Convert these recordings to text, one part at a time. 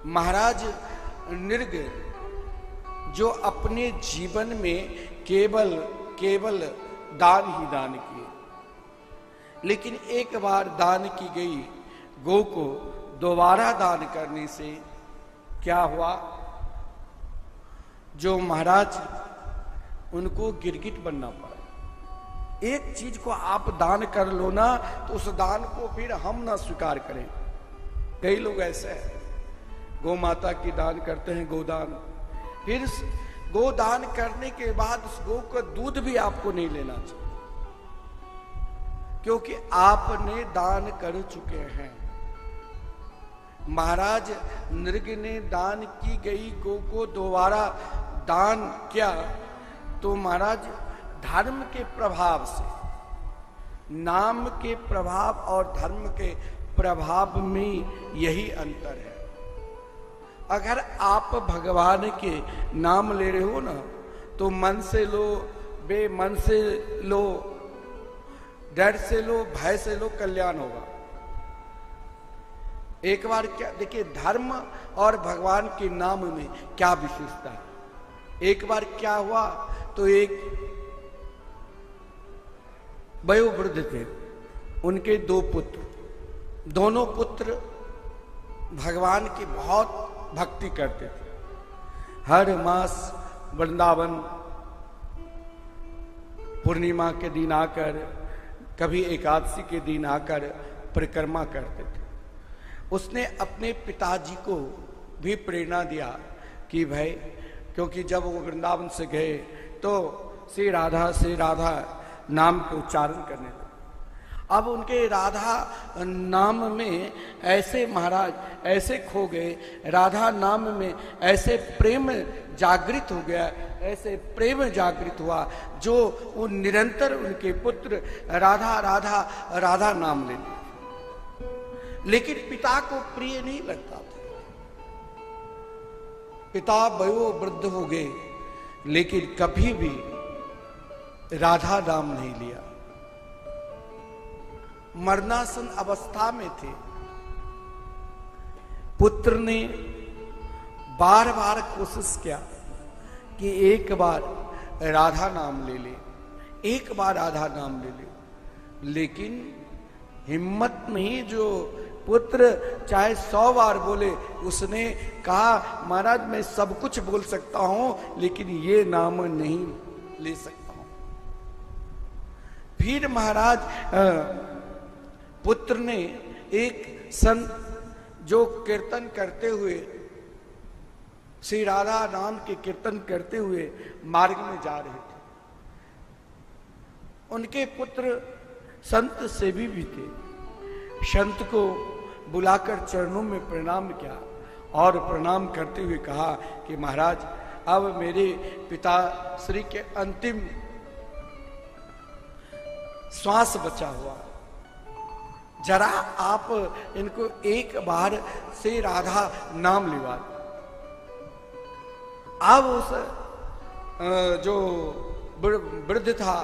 महाराज नृग जो अपने जीवन में केवल दान ही दान किए, लेकिन एक बार दान की गई गौ को दोबारा दान करने से क्या हुआ, जो महाराज उनको गिरगिट बनना पड़ा। एक चीज को आप दान कर लो ना तो उस दान को फिर हम ना स्वीकार करें। कई लोग ऐसे हैं, गौ माता की दान करते हैं, गोदान, फिर गोदान करने के बाद उस गौ का दूध भी आपको नहीं लेना चाहिए, क्योंकि आपने दान कर चुके हैं। महाराज नृग ने दान की गई गौ को दोबारा दान किया, तो महाराज धर्म के प्रभाव से, नाम के प्रभाव और धर्म के प्रभाव में यही अंतर है। अगर आप भगवान के नाम ले रहे हो ना तो मन से लो, बेमन से लो, डर से लो, भय से लो, कल्याण होगा। एक बार क्या देखिए, धर्म और भगवान के नाम में क्या विशेषता है। एक बार क्या हुआ तो एक वयोवृद्ध थे, उनके दो पुत्र, दोनों पुत्र भगवान की बहुत भक्ति करते थे। हर मास वृंदावन पूर्णिमा के दिन आकर, कभी एकादशी के दिन आकर परिक्रमा करते थे। उसने अपने पिताजी को भी प्रेरणा दिया कि भाई, क्योंकि जब वो वृंदावन से गए तो श्री राधा नाम के उच्चारण करने लगे। अब उनके राधा नाम में ऐसे महाराज ऐसे खो गए, राधा नाम में ऐसे प्रेम जागृत हो गया, ऐसे प्रेम जागृत हुआ, जो वो निरंतर उनके पुत्र राधा राधा राधा नाम लेते, लेकिन पिता को प्रिय नहीं लगता था। पिता वयोवृद्ध हो गए, लेकिन कभी भी राधा नाम नहीं लिया। मरणासन अवस्था में थे। पुत्र ने बार बार कोशिश किया कि एक बार राधा नाम ले ले, एक बार राधा नाम ले ले, लेकिन हिम्मत नहीं। जो पुत्र चाहे 100 बार बोले, उसने कहा महाराज मैं सब कुछ बोल सकता हूं, लेकिन ये नाम नहीं ले सकता हूं। फिर महाराज पुत्र ने एक संत जो कीर्तन करते हुए, श्री राधा नाम के कीर्तन करते हुए मार्ग में जा रहे थे, उनके पुत्र संत सेवी भी थे। संत को बुलाकर चरणों में प्रणाम किया और प्रणाम करते हुए कहा कि महाराज अब मेरे पिता श्री के अंतिम श्वास बचा हुआ, जरा आप इनको एक बार से राधा नाम लिवा। अब उस जो वृद्ध था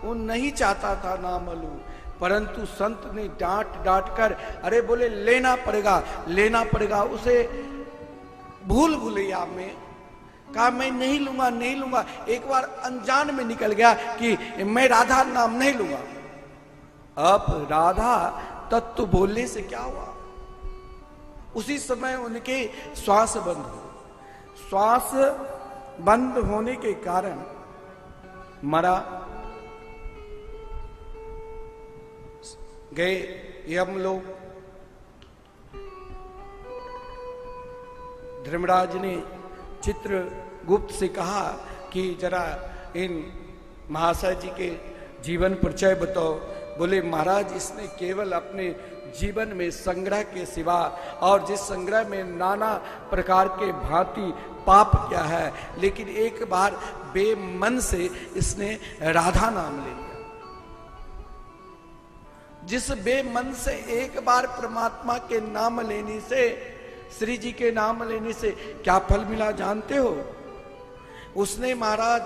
वो नहीं चाहता था नाम लूं, परंतु संत ने डांट कर, अरे बोले लेना पड़ेगा। उसे भूलैया में कहा मैं नहीं लूंगा। एक बार अनजान में निकल गया कि मैं राधा नाम नहीं लूंगा। अब राधा तत्व बोलने से क्या हुआ, उसी समय उनके श्वास बंद हो। श्वास बंद होने के कारण मरा गए। हम लोग धर्मराज ने चित्रगुप्त से कहा कि जरा इन महाशय जी के जीवन परिचय बताओ। बोले महाराज इसने केवल अपने जीवन में संग्रह के सिवा और जिस संग्रह में नाना प्रकार के भांति पाप किया है, लेकिन एक बार बेमन से इसने राधा नाम ले लिया। जिस बेमन से एक बार परमात्मा के नाम लेने से, श्री जी के नाम लेने से क्या फल मिला जानते हो? उसने महाराज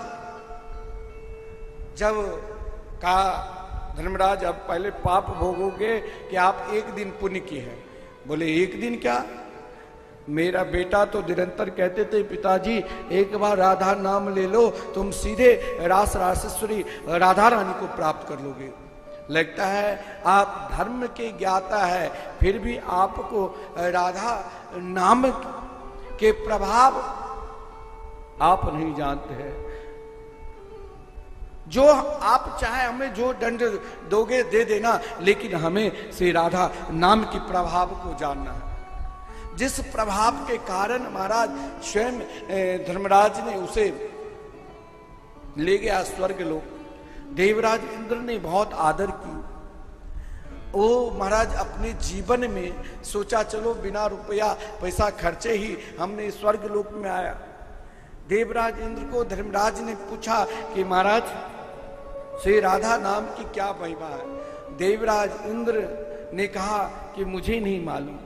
जब कहा धर्मराज अब पहले पाप भोगोगे कि आप एक दिन पुण्य की है। बोले एक दिन क्या, मेरा बेटा तो निरंतर कहते थे, पिताजी एक बार राधा नाम ले लो, तुम सीधे रास रासेश्वरी राधा रानी को प्राप्त कर लोगे। लगता है आप धर्म के ज्ञाता है, फिर भी आपको राधा नाम के प्रभाव आप नहीं जानते हैं। जो आप चाहे हमें जो दंड दोगे दे देना, लेकिन हमें श्री राधा नाम के प्रभाव को जानना है, जिस प्रभाव के कारण महाराज स्वयं धर्मराज ने उसे ले गया स्वर्ग लोक। देवराज इंद्र ने बहुत आदर की। वो महाराज अपने जीवन में सोचा, चलो बिना रुपया पैसा खर्चे ही हमने स्वर्ग लोक में आया। देवराज इंद्र को धर्मराज ने पूछा कि महाराज श्री राधा नाम की क्या महिमा है। देवराज इंद्र ने कहा कि मुझे नहीं मालूम।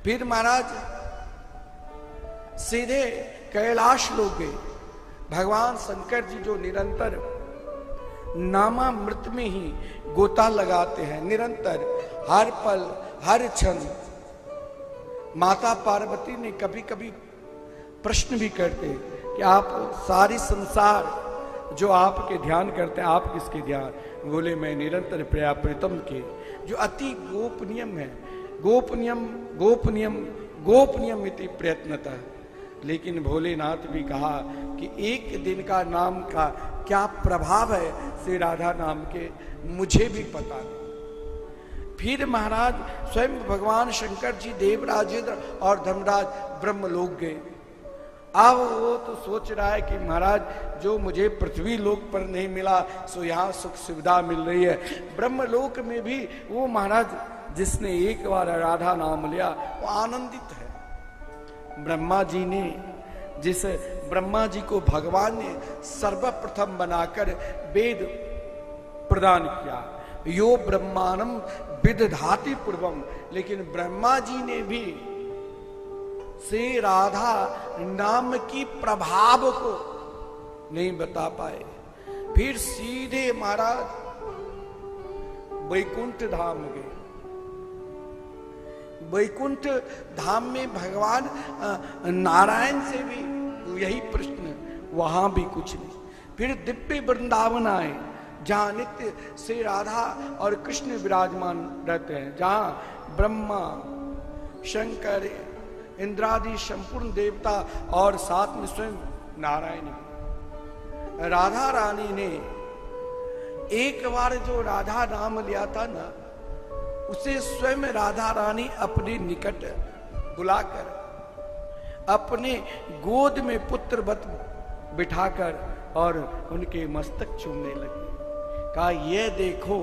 फिर महाराज सीधे कैलाश लोक गए। भगवान शंकर जी जो निरंतर नामामृत में ही गोता लगाते हैं, निरंतर हर पल हर क्षण। माता पार्वती ने कभी कभी प्रश्न भी करते कि आप सारी संसार जो आपके ध्यान करते हैं, आप किसके ध्यान? बोले मैं निरंतर प्रिया प्रीतम के, जो अति गोपनीयम है। गोपनीयम गोपनीयम गोपनीयम इति प्रयत्नता। लेकिन भोलेनाथ भी कहा कि एक दिन का नाम का क्या प्रभाव है श्री राधा नाम के, मुझे भी पता नहीं। फिर महाराज स्वयं भगवान शंकर जी देवराजेंद्र और धर्मराज ब्रह्मलोक गए। अब वो तो सोच रहा है कि महाराज जो मुझे पृथ्वी लोक पर नहीं मिला, सो यहाँ सुख सुविधा मिल रही है ब्रह्मलोक में भी। वो महाराज जिसने एक बार राधा नाम लिया वो आनंदित है। ब्रह्मा जी ने, जिस ब्रह्मा जी को भगवान ने सर्वप्रथम बनाकर वेद प्रदान किया, यो ब्रह्मांडम विदधाति पूर्वम, लेकिन ब्रह्मा जी ने भी श्री राधा नाम की प्रभाव को नहीं बता पाए। फिर सीधे महाराज वैकुंठ धाम गए। वैकुंठ धाम में भगवान नारायण से भी यही प्रश्न, वहां भी कुछ नहीं। फिर दिव्य वृंदावन आए, जहां नित्य श्री राधा और कृष्ण विराजमान रहते हैं, जहां ब्रह्मा शंकर इंद्रादि संपूर्ण देवता और साथ में स्वयं नारायण। राधा रानी ने एक बार जो राधा नाम लिया था ना, उसे स्वयं राधा रानी अपने निकट बुलाकर अपने गोद में पुत्रवत बिठाकर और उनके मस्तक चूमने लगी। कहा ये देखो,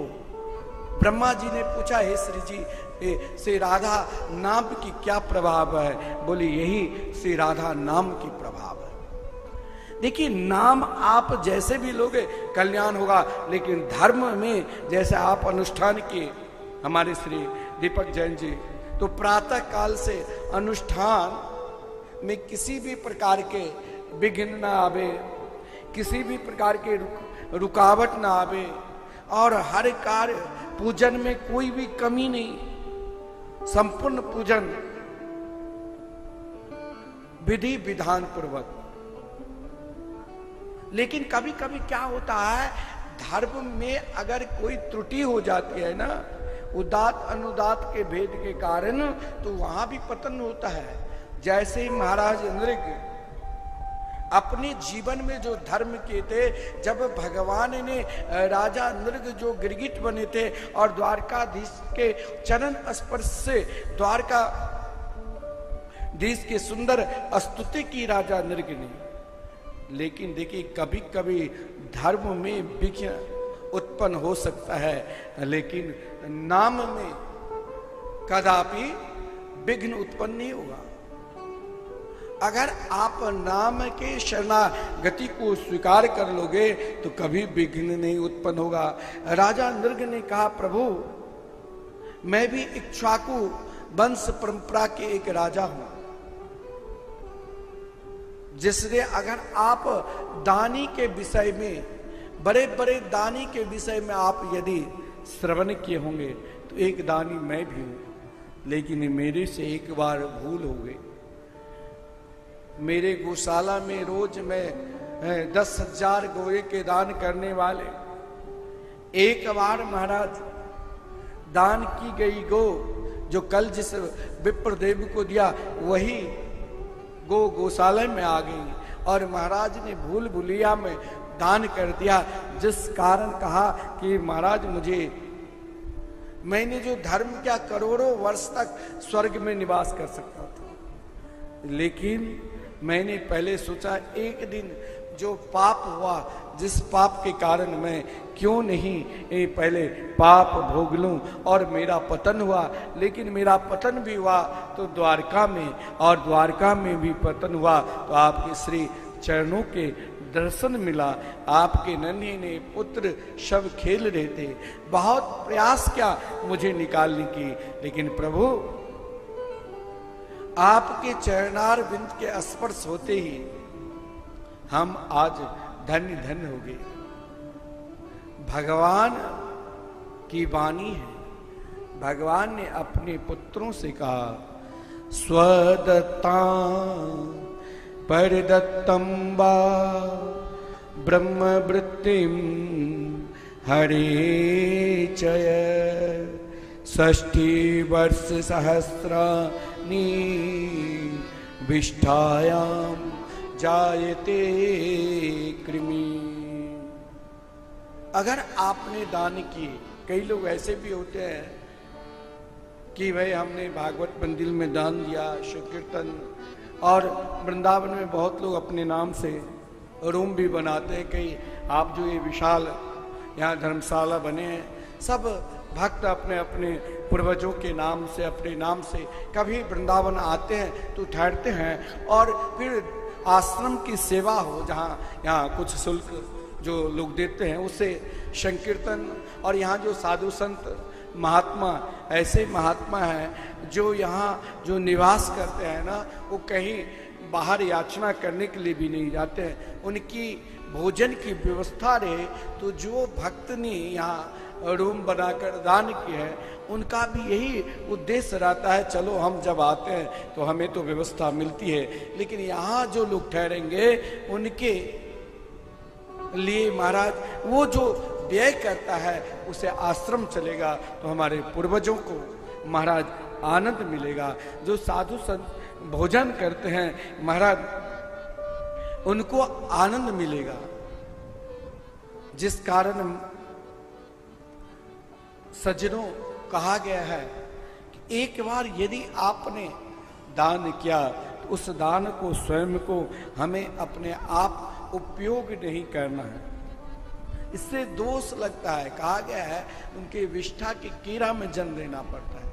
ब्रह्मा जी ने पूछा हे श्री जी श्री राधा नाम की क्या प्रभाव है? बोले यही श्री राधा नाम की प्रभाव है। देखिए नाम आप जैसे भी लोगे कल्याण होगा, लेकिन धर्म में जैसे आप अनुष्ठान किए हमारे श्री दीपक जैन जी, तो प्रातः काल से अनुष्ठान में किसी भी प्रकार के विघ्न ना आवे, किसी भी प्रकार के रुकावट ना आवे, और हर कार्य पूजन में कोई भी कमी नहीं, संपूर्ण पूजन विधि विधान पूर्वक। लेकिन कभी कभी क्या होता है, धर्म में अगर कोई त्रुटि हो जाती है ना, उदात अनुदात के भेद के कारण, तो वहां भी पतन होता है। जैसे ही महाराज इंद्र अपने जीवन में जो धर्म किए थे, जब भगवान ने राजा नृग जो गिरगिट बने थे और द्वारकाधीश के चरण स्पर्श से द्वारका देश के सुंदर स्तुति की राजा नृग ने। लेकिन देखिए कभी कभी धर्म में विघ्न उत्पन्न हो सकता है, लेकिन नाम में कदापि विघ्न उत्पन्न नहीं होगा। अगर आप नाम के शरणागति को स्वीकार कर लोगे तो कभी विघ्न नहीं उत्पन्न होगा। राजा नृग ने कहा, प्रभु मैं भी इक्ष्वाकु वंश परंपरा के एक राजा हूं, जिसने अगर आप दानी के विषय में, बड़े बड़े दानी के विषय में आप यदि श्रवण किए होंगे, तो एक दानी मैं भी हूं, लेकिन मेरे से एक बार भूल हो गई। मेरे गौशाला में रोज मैं 10,000 गोए के दान करने वाले, एक बार महाराज दान की गई गो जो कल जिस विप्रदेव को दिया वही गो गौशाला में आ गई और महाराज ने भूल भुलिया में दान कर दिया, जिस कारण कहा कि महाराज मैंने जो धर्म क्या करोड़ों वर्ष तक स्वर्ग में निवास कर सकता था, लेकिन मैंने पहले सोचा एक दिन जो पाप हुआ, जिस पाप के कारण मैं क्यों नहीं पहले पाप भोग लूं, और मेरा पतन हुआ। लेकिन मेरा पतन भी हुआ तो द्वारका में, और द्वारका में भी पतन हुआ तो आपके श्री चरणों के दर्शन मिला। आपके नन्हे ने पुत्र शव खेल रहे थे, बहुत प्रयास किया मुझे निकालने की, लेकिन प्रभु आपके चरणार बिंद के स्पर्श होते ही हम आज धन्य धन्य हो गए। भगवान की वाणी है, भगवान ने अपने पुत्रों से कहा स्वदत्ता परदत्तम वा ब्रह्मवृत्तिम हरे चय 60 वर्ष सहस्राणि विष्ठायाम जायते कृमि। अगर आपने दान किए, कई लोग ऐसे भी होते हैं कि भाई हमने भागवत मंदिर में दान दिया, शिव कीर्तन, और वृंदावन में बहुत लोग अपने नाम से रूम भी बनाते हैं। कई आप जो ये विशाल यहाँ धर्मशाला बने हैं, सब भक्त अपने अपने पूर्वजों के नाम से, अपने नाम से कभी वृंदावन आते हैं तो ठहरते हैं, और फिर आश्रम की सेवा हो, जहाँ यहाँ कुछ शुल्क जो लोग देते हैं उससे संकीर्तन, और यहाँ जो साधु संत महात्मा, ऐसे महात्मा हैं जो यहाँ जो निवास करते हैं ना, वो कहीं बाहर याचना करने के लिए भी नहीं जाते हैं, उनकी भोजन की व्यवस्था रहे। तो जो भक्त ने यहाँ रूम बनाकर दान किया है, उनका भी यही उद्देश्य रहता है, चलो हम जब आते हैं तो हमें तो व्यवस्था मिलती है, लेकिन यहाँ जो लोग ठहरेंगे उनके लिए महाराज वो जो व्यय करता है उसे आश्रम चलेगा तो हमारे पूर्वजों को महाराज आनंद मिलेगा। जो साधु संत भोजन करते हैं महाराज उनको आनंद मिलेगा, जिस कारण सज्जनों कहा गया है कि एक बार यदि आपने दान किया तो उस दान को स्वयं को हमें अपने आप उपयोग नहीं करना है, इससे दोष लगता है। कहा गया है उनके विष्ठा के कीड़ा में जन्म लेना पड़ता है।